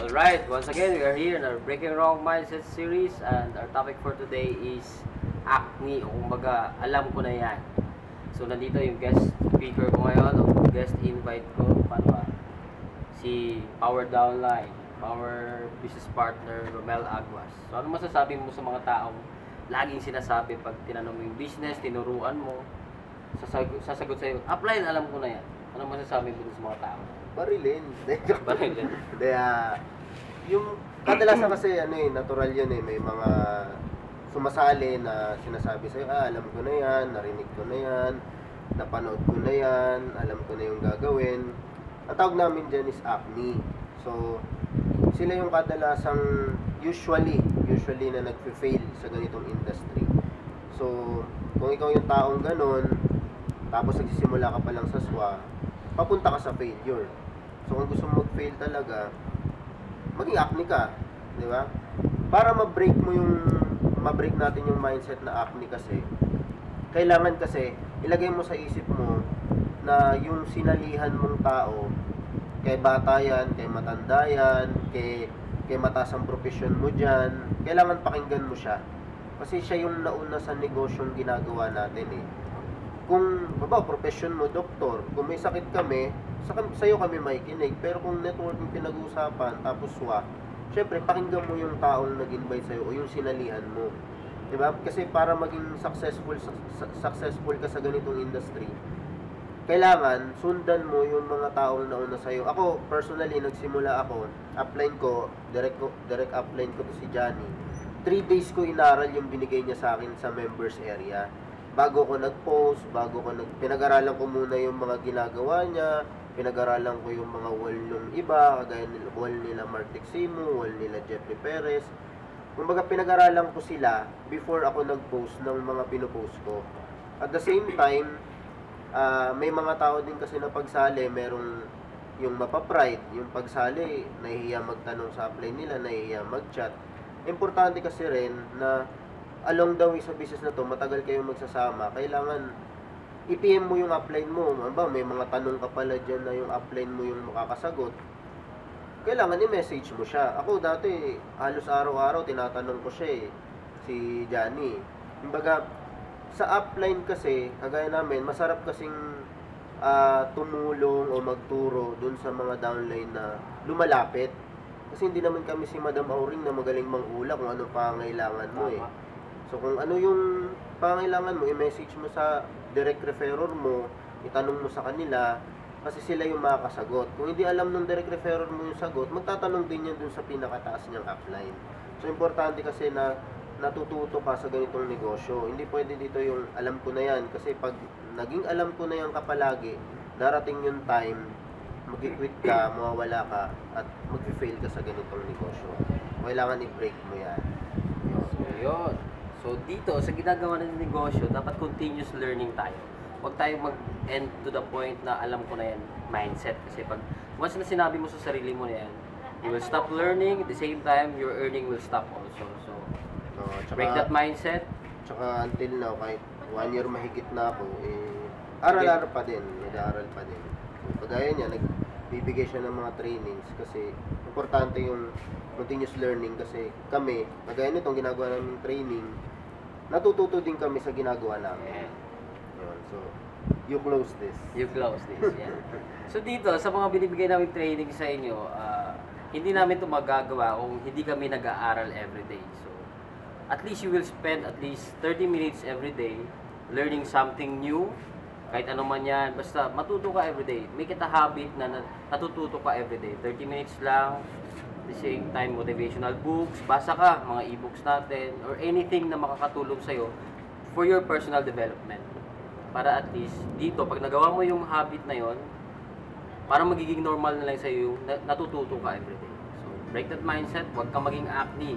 Alright, once again, we are here in our Breaking Wrong Mindset series and our topic for today is acne o kumbaga, alam ko na yan. So, nandito yung guest speaker ko ngayon o guest invite ko, paano ba? Si Power Downline, Power Business Partner, Romel Aguas. So, ano masasabi mo sa mga taong laging sinasabi pag tinanong mo yung business, tinuruan mo, sasagot sa'yo, upline, alam ko na yan. Ano masasabi mo sa mga tao? Barilin. Barilin. Kaya, yung kadalasan kasi natural yun may mga sumasali na sinasabi sa'yo, alam ko na yan, narinig ko na yan, napanood ko na yan, alam ko na yung gagawin. Ang tawag namin dyan is acne. So, sila yung kadalasang usually na nag-fail sa ganitong industry. So, kung ikaw yung taong ganon, tapos nagsisimula ka pa lang sa SWA, papunta ka sa failure. So, kung gusto mo mag-fail talaga, maging acne ka, di ba? Para ma-break natin yung mindset na acne kasi, kailangan kasi, ilagay mo sa isip mo na yung sinalihan mong tao, kay bata yan, kay matanda yan, kay mataas ang profesyon mo dyan, kailangan pakinggan mo siya. Kasi siya yung nauna sa negosyong ginagawa natin Kung, profession mo, doktor, kung may sakit kami, sa'yo kami makikinig. Pero kung networking pinag-uusapan, tapos syempre, pakinggan mo yung taong nag-invite sa'yo o yung sinalihan mo. Diba? Kasi para maging successful ka sa ganitong industry, kailangan sundan mo yung mga taong nauna sa'yo. Ako, personally, nagsimula ako, upline ko, direct upline ko to si Johnny. 3 days ko inaral yung binigay niya sa akin sa members area. Bago ko nag-post, pinag-aralan ko muna yung mga ginagawa niya, pinag-aralan ko yung mga wall ng iba, kagaya nila, wall nila Mark Teximo, wall nila Jeffrey Perez. Kumbaga, pinag-aralan ko sila before ako nag-post ng mga pinopost ko. At the same time, may mga tao din kasi na pagsali, merong yung mapapride, yung pagsali, nahihiya magtanong sa upline nila, nahihiya mag-chat. Importante kasi rin na along the way sa business na to, matagal kayong magsasama, kailangan i-PM mo yung upline mo. May mga tanong ka pala dyan na yung upline mo yung makakasagot. Kailangan i-message mo siya. Ako dati, halos araw-araw, tinatanong ko siya si Johnny. Kumbaga, sa upline kasi, kagaya namin, masarap kasing tumulong o magturo dun sa mga downline na lumalapit. Kasi hindi naman kami si Madam Auring na magaling mangula kung ano pangailangan mo So, kung ano yung pangailangan mo, i-message mo sa direct referrer mo, itanong mo sa kanila, kasi sila yung makakasagot. Kung hindi alam ng direct referrer mo yung sagot, magtatanong din yan dun sa pinakataas niyang upline. So, importante kasi na natututo ka sa ganitong negosyo. Hindi pwede dito yung alam ko na yan, kasi pag naging alam ko na yan ka palagi, darating yung time, mag-quit ka, mawawala ka, at mag-fail ka sa ganitong negosyo. Kailangan i-break mo yan. So, yun. So, dito, sa ginagawa ng negosyo, dapat continuous learning tayo. Huwag tayo mag-end to the point na alam ko na yan, mindset. Kasi pag once na sinabi mo sa sarili mo na yan, you will stop learning, at the same time, your earning will stop also. So, break that mindset. Tsaka until now, kahit 1 year mahigit na ako, aral-aral pa din, nag-aaral pa din. So, kagaya niya, nagbibigay siya ng mga trainings kasi importante yung continuous learning kasi kami, kagaya nitong ginagawa namin training, natututo din kami sa ginagawa namin. Yun, so, you close this. Yeah. So dito, sa mga binibigay namin training sa inyo, hindi namin ito magagawa kung hindi kami nag-aaral everyday. So, at least you will spend at least 30 minutes every day learning something new, kahit ano man yan, basta matuto ka everyday. Make it a habit na natututo ka everyday. 30 minutes lang, at the same time, motivational books, basa ka, mga e-books natin, or anything na makakatulong sa'yo for your personal development. Para at least, dito, pag nagawa mo yung habit na yon, parang magiging normal na lang sa'yo yung natututo ka everyday. So, break that mindset, huwag kang maging acne.